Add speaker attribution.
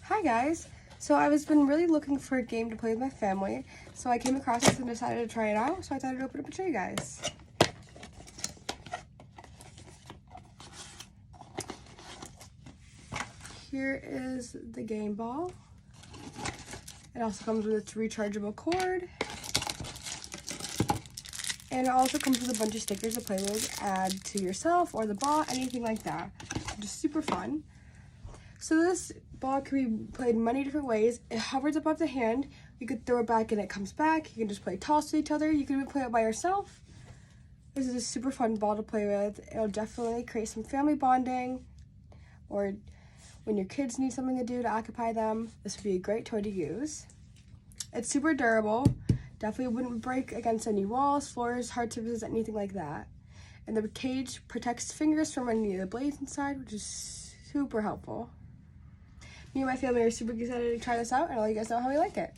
Speaker 1: Hi guys! So I've been really looking for a game to play with my family, so I came across this and decided to try it out, so I thought I'd open it up and show you guys. Here is the game ball. It also comes with its rechargeable cord. And it also comes with a bunch of stickers to play with, add to yourself or the ball, anything like that. Just super fun. So this ball can be played many different ways. It hovers above the hand. You could throw it back and it comes back. You can just play toss to each other. You can even play it by yourself. This is a super fun ball to play with. It'll definitely create some family bonding, or when your kids need something to do to occupy them, this would be a great toy to use. It's super durable. Definitely wouldn't break against any walls, floors, hard surfaces, anything like that. And the cage protects fingers from any of the blades inside, which is super helpful. Me and my family are super excited to try this out, and I'll let you guys know how we like it.